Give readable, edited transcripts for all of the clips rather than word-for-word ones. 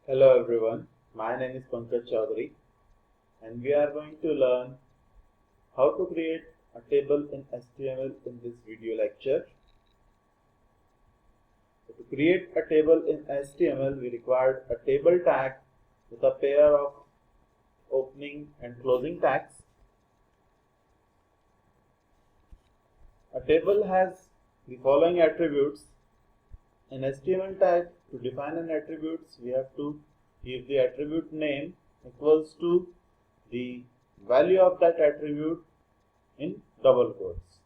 Hello everyone, my name is Pankaj Chaudhary and we are going to learn how to create a table in HTML in this video lecture. So to create a table in HTML, we required a table tag with a pair of opening and closing tags. A table has the following attributes. In HTML tag, to define an attribute, we have to give the attribute name equals to the value of that attribute in double quotes.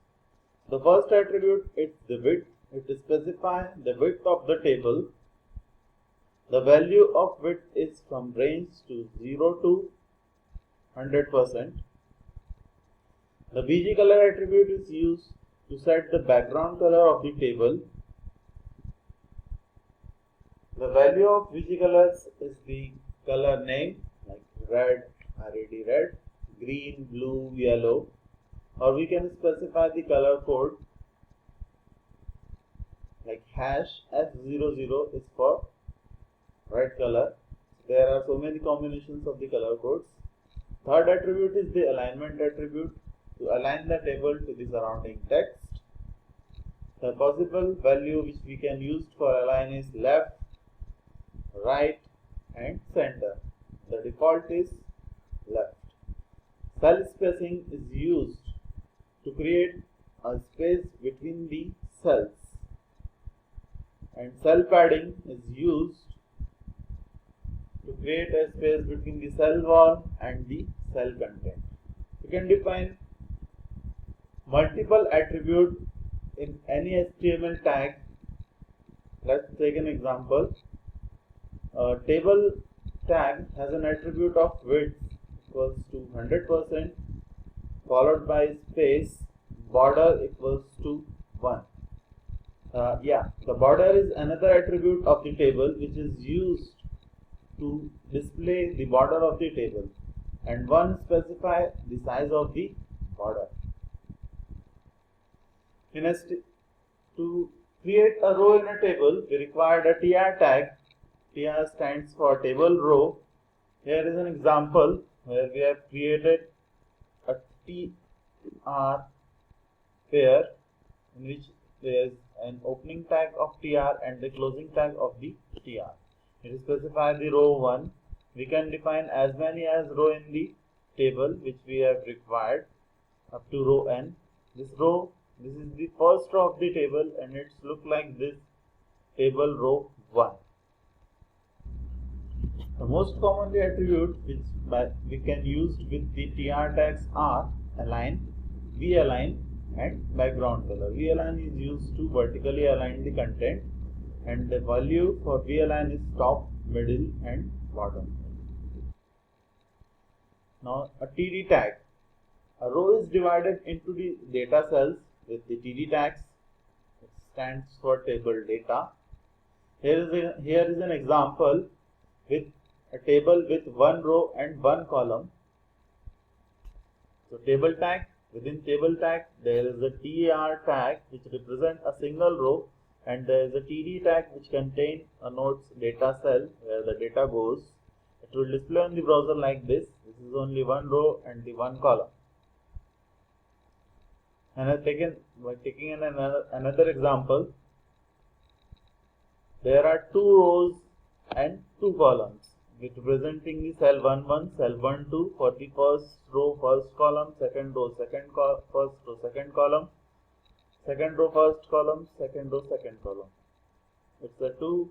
The first attribute is the width. It specifies the width of the table. The value of width is from range to 0 to 100%. The bg color attribute is used to set the background color of the table. The value of bg colors is the color name like red, red, green, blue, yellow, or we can specify the color code like hash F00 is for red color. There are so many combinations of the color codes. Third attribute is the alignment attribute, to align the table to the surrounding text. The possible value which we can use for align is left, right and center. The default is left. Cell spacing is used to create a space between the cells, and cell padding is used to create a space between the cell wall and the cell content. You can define multiple attributes in any HTML tag. Let's take an example. A table tag has an attribute of width equals to 100% followed by space border equals to 1. The border is another attribute of the table which is used to display the border of the table, and 1 specify the size of the border. To create a row in a table, we required a tr tag. TR stands for table row. Here is an example where we have created a TR pair in which there is an opening tag of TR and the closing tag of the TR. It specifies the row 1. We can define as many as row in the table which we have required up to row n. This is the first row of the table and it's look like this table row 1. The most commonly attributes which we can use with the tr tags are align, v-align and background color. V-align is used to vertically align the content, and the value for v-align is top, middle and bottom. Now a td tag. A row is divided into the data cells with the td tags. It stands for table data. Here is an example with a table with 1 row and 1 column. So table tag, within table tag there is a TR tag which represents a single row, and there is a TD tag which contains a nodes data cell where the data goes. It will display on the browser like this. This is only 1 row and the 1 column. And taking another example, there are 2 rows and 2 columns representing the cell 1, cell 1, 2 for the first row, first column, second row, first row, second column, second row, first column, second row, second column. It's a two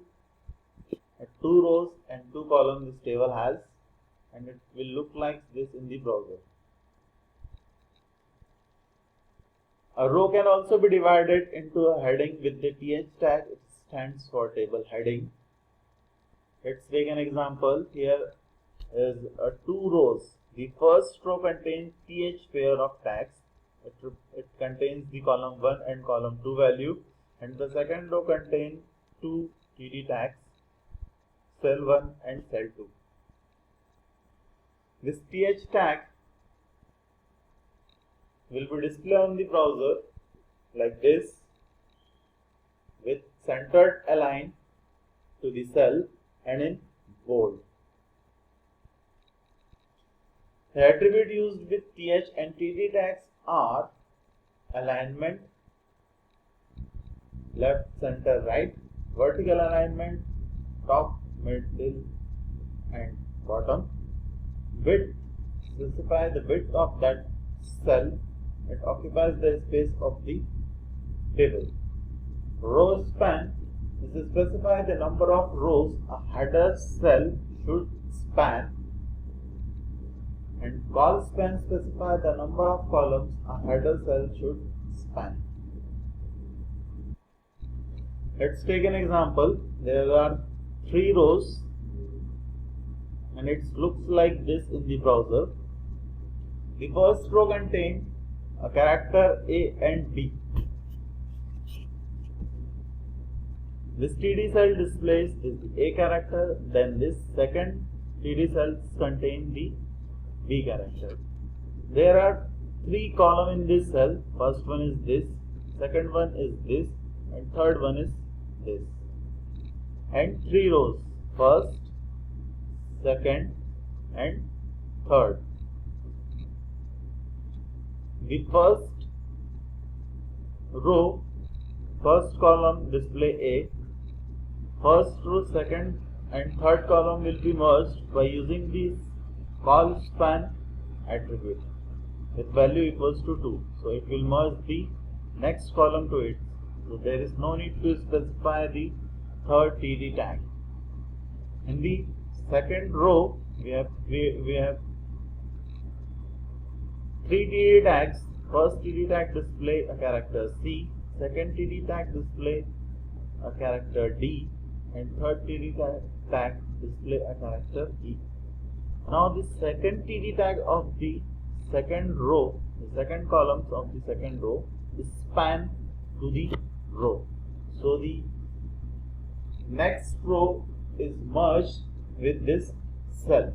rows and 2 columns this table has, and it will look like this in the browser. A row can also be divided into a heading with the th tag. It stands for table heading. Let's take an example. Here is 2 rows. The first row contains th pair of tags. It contains the column 1 and column 2 value, and the second row contains 2 td tags, cell 1 and cell 2. This th tag will be displayed on the browser like this with centered align to the cell and in bold. The attribute used with th and td tags are alignment, left, center, right, vertical alignment, top, middle and bottom, width, specify the width of that cell that occupies the space of the table. Row span is to specify the number of rows a header cell should span, and col span specify the number of columns a header cell should span. Let's take an example. There are 3 rows and it looks like this in the browser. The first row contains a character A and B. This TD cell displays this A character, then this second TD cell contains the B character. There are 3 columns in this cell. First one is this, second one is this, and third one is this. And 3 rows, first, second and third. The first row, first column display A. First row, second and third column will be merged by using this col span attribute with value equals to 2. So it will merge the next column to it. So there is no need to specify the third TD tag. In the second row, we have 3 TD tags. First TD tag display a character C, second TD tag display a character D, and third TD tag display a character E. Now the second TD tag of the second row, the second columns of the second row is span to the row. So the next row is merged with this cell.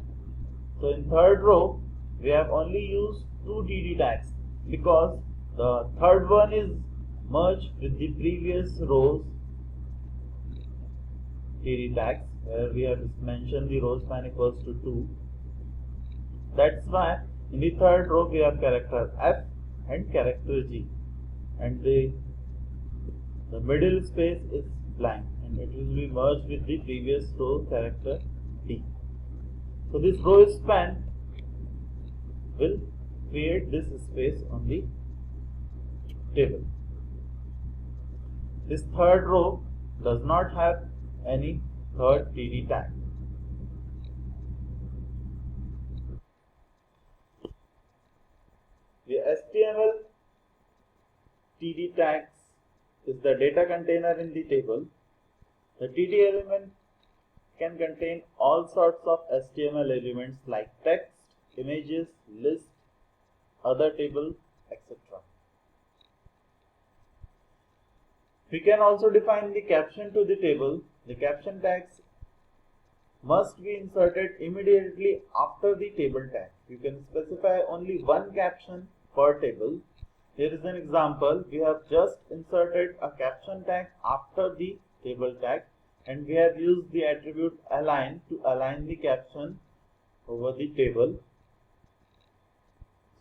So in third row we have only used 2 TD tags because the third one is merged with the previous row's TD tags, where we have mentioned the row span equals to 2. That's why in the third row we have character F and character G, and the middle space is blank and it will be merged with the previous row character D. So this row span will create this space on the table. This third row does not have any third TD tag. The HTML TD tags is the data container in the table. The TD element can contain all sorts of HTML elements like text, images, lists, other tables, etc. We can also define the caption to the table. The caption tags must be inserted immediately after the table tag. You can specify only one caption per table. Here is an example. We have just inserted a caption tag after the table tag, and we have used the attribute align to align the caption over the table.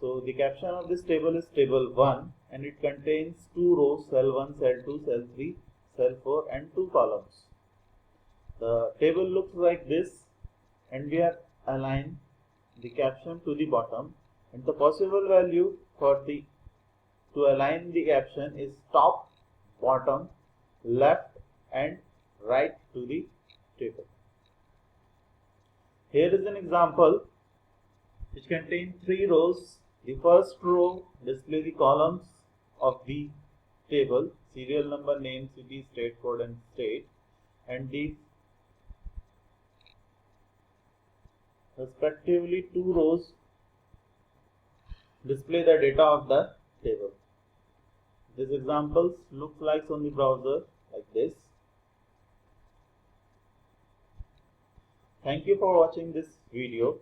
So the caption of this table is table 1, and it contains 2 rows, cell 1, cell 2, cell 3, cell 4 and 2 columns. The table looks like this, and we have aligned the caption to the bottom, and the possible value for to align the caption is top, bottom, left and right to the table. Here is an example which contains 3 rows. The first row displays the columns of the table, serial number, name, city, state code and state, and the respectively 2 rows display the data of the table. This example looks like on the browser like this. Thank you for watching this video.